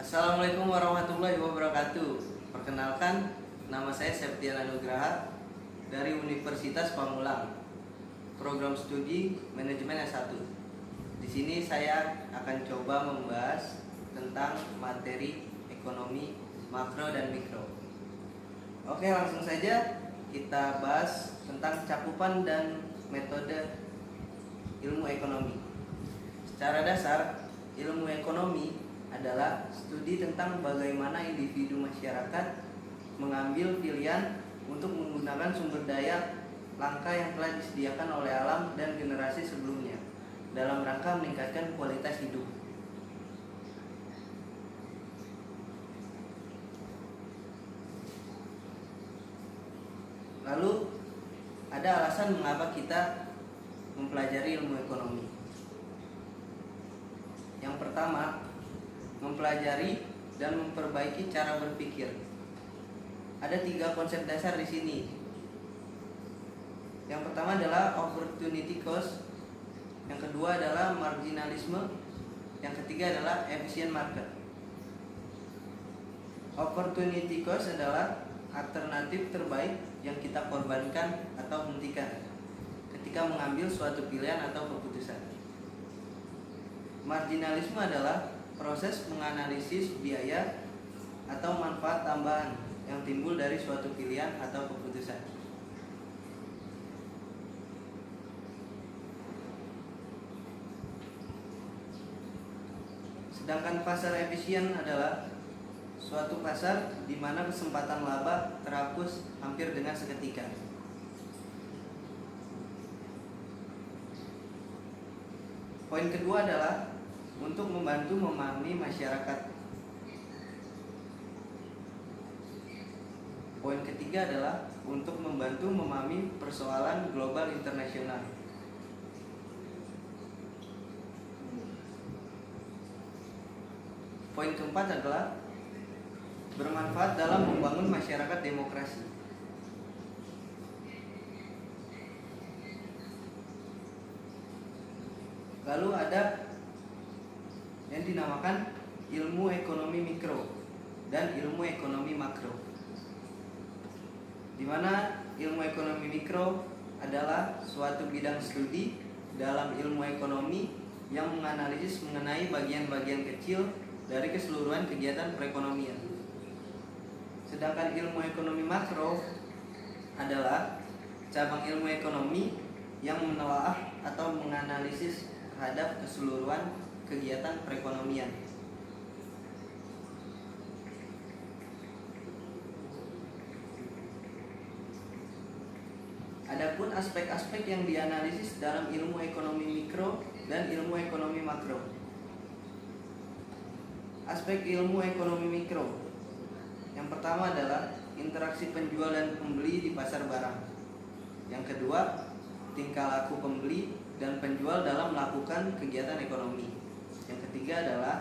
Assalamualaikum warahmatullahi wabarakatuh. Perkenalkan, nama saya Septian Anugraha dari Universitas Pamulang, program studi manajemen S1. Di sini saya akan coba membahas tentang materi ekonomi makro dan mikro. Oke, langsung saja kita bahas tentang cakupan dan metode ilmu ekonomi. Secara dasar, ilmu ekonomi adalah studi tentang bagaimana individu masyarakat mengambil pilihan untuk menggunakan sumber daya langka yang telah disediakan oleh alam dan generasi sebelumnya dalam rangka meningkatkan kualitas hidup. Lalu ada alasan mengapa kita mempelajari ilmu ekonomi. Yang pertama, mempelajari dan memperbaiki cara berpikir. Ada 3 konsep dasar di sini. Yang pertama adalah opportunity cost, yang kedua adalah marginalisme, yang ketiga adalah efficient market. Opportunity cost adalah alternatif terbaik yang kita korbankan atau hentikan ketika mengambil suatu pilihan atau keputusan. Marginalisme adalah proses menganalisis biaya atau manfaat tambahan yang timbul dari suatu pilihan atau keputusan. Sedangkan pasar efisien adalah suatu pasar di mana kesempatan laba terhapus hampir dengan seketika. Poin kedua adalah untuk membantu memahami masyarakat. Poin ketiga adalah untuk membantu memahami persoalan global internasional. Poin keempat adalah bermanfaat dalam membangun masyarakat demokrasi. Lalu ada yang dinamakan ilmu ekonomi mikro dan ilmu ekonomi makro, di mana ilmu ekonomi mikro adalah suatu bidang studi dalam ilmu ekonomi yang menganalisis mengenai bagian-bagian kecil dari keseluruhan kegiatan perekonomian. Sedangkan ilmu ekonomi makro adalah cabang ilmu ekonomi yang menelaah atau menganalisis terhadap keseluruhan kegiatan perekonomian. Adapun aspek-aspek yang dianalisis dalam ilmu ekonomi mikro dan ilmu ekonomi makro. Aspek ilmu ekonomi mikro. Yang pertama adalah interaksi penjual dan pembeli di pasar barang. Yang kedua, tingkah laku pembeli dan penjual dalam melakukan kegiatan ekonomi. Yang ketiga adalah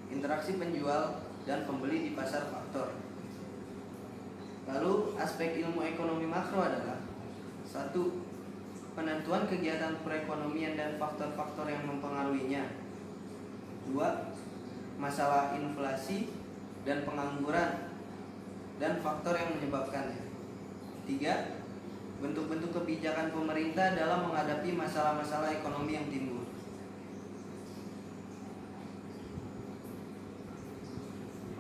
interaksi penjual dan pembeli di pasar faktor. Lalu aspek ilmu ekonomi makro adalah 1. Penentuan kegiatan perekonomian dan faktor-faktor yang mempengaruhinya. 2. Masalah inflasi dan pengangguran dan faktor yang menyebabkannya. 3. Bentuk-bentuk kebijakan pemerintah dalam menghadapi masalah-masalah ekonomi yang timbul.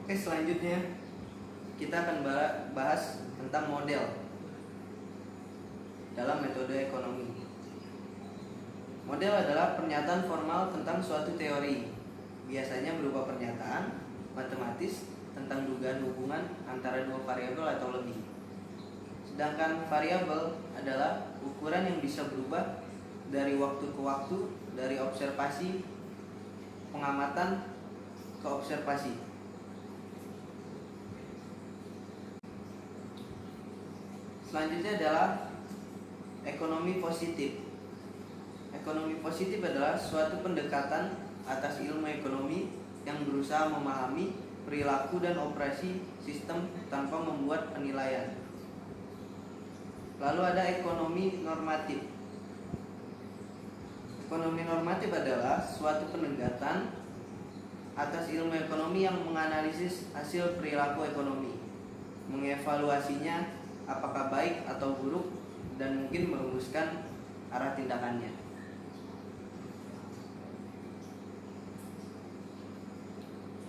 Oke, selanjutnya kita akan bahas tentang model dalam metode ekonomi. Model adalah pernyataan formal tentang suatu teori, biasanya berupa pernyataan matematis tentang dugaan hubungan antara dua variabel atau lebih. Sedangkan variabel adalah ukuran yang bisa berubah dari waktu ke waktu, dari observasi pengamatan ke observasi. Selanjutnya adalah ekonomi positif. Ekonomi positif adalah suatu pendekatan atas ilmu ekonomi yang berusaha memahami perilaku dan operasi sistem tanpa membuat penilaian. Lalu ada ekonomi normatif. Ekonomi normatif adalah suatu penegakan atas ilmu ekonomi yang menganalisis hasil perilaku ekonomi, mengevaluasinya apakah baik atau buruk, dan mungkin merumuskan arah tindakannya.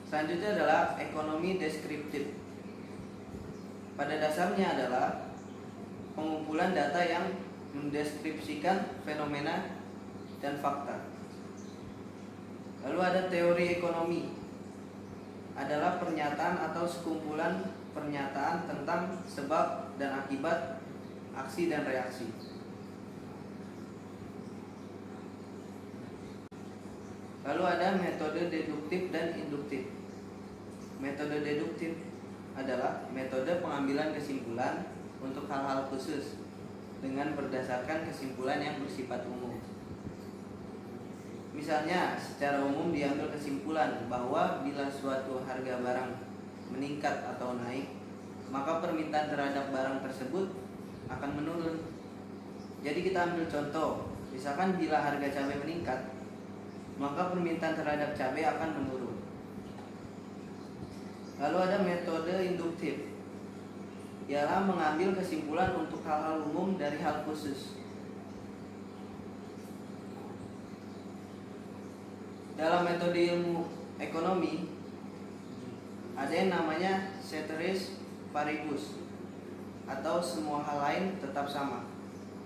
Selanjutnya adalah ekonomi deskriptif. Pada dasarnya adalah pengumpulan data yang mendeskripsikan fenomena dan fakta. Lalu ada teori ekonomi, adalah pernyataan atau sekumpulan pernyataan tentang sebab dan akibat aksi dan reaksi. Lalu ada metode deduktif dan induktif. Metode deduktif adalah metode pengambilan kesimpulan untuk hal-hal khusus dengan berdasarkan kesimpulan yang bersifat umum. Misalnya, secara umum diambil kesimpulan bahwa bila suatu harga barang meningkat atau naik, maka permintaan terhadap barang tersebut akan menurun. Jadi kita ambil contoh, misalkan bila harga cabai meningkat, maka permintaan terhadap cabai akan menurun. Lalu ada metode induktif, ialah mengambil kesimpulan untuk hal-hal umum dari hal khusus. Dalam metode ilmu ekonomi ada yang namanya ceteris paribus, atau semua hal lain tetap sama,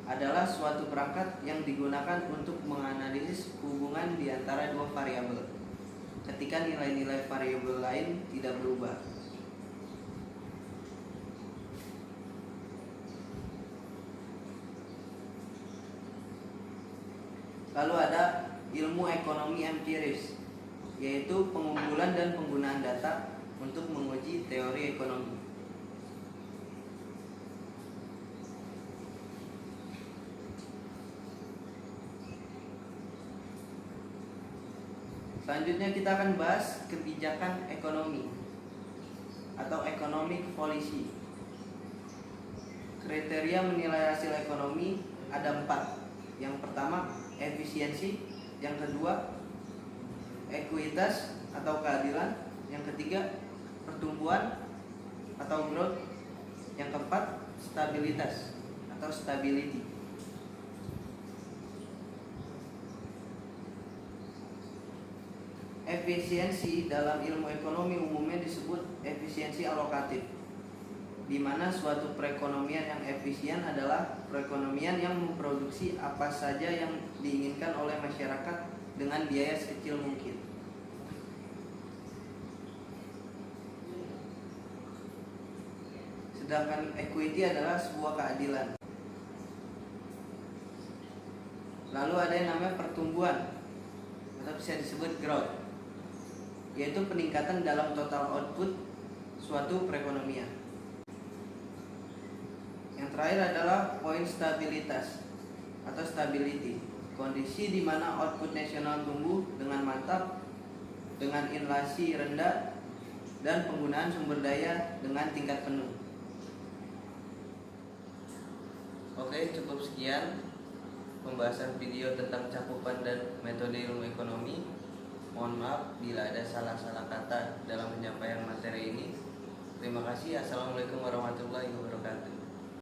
adalah suatu perangkat yang digunakan untuk menganalisis hubungan di antara dua variabel ketika nilai-nilai variabel lain tidak berubah. Lalu ada ilmu ekonomi empiris, yaitu pengumpulan dan penggunaan data untuk menguji teori ekonomi. Selanjutnya kita akan bahas kebijakan ekonomi atau economic policy. Kriteria menilai hasil ekonomi ada 4. Yang pertama, efisiensi. Yang kedua, ekuitas atau keadilan. Yang ketiga, pertumbuhan atau growth. Yang keempat, stabilitas atau stability. Efisiensi dalam ilmu ekonomi umumnya disebut efisiensi alokatif, di mana suatu perekonomian yang efisien adalah perekonomian yang memproduksi apa saja yang diinginkan oleh masyarakat dengan biaya sekecil mungkin. Sedangkan equity adalah sebuah keadilan. Lalu ada yang namanya pertumbuhan atau bisa disebut growth, yaitu peningkatan dalam total output suatu perekonomian. Yang terakhir adalah poin stabilitas atau stability, kondisi di mana output nasional tumbuh dengan mantap, dengan inflasi rendah, dan penggunaan sumber daya dengan tingkat penuh. Oke, cukup sekian pembahasan video tentang cakupan dan metode ilmu ekonomi. Mohon maaf bila ada salah-salah kata dalam penyampaian materi ini. Terima kasih. Assalamualaikum warahmatullahi wabarakatuh.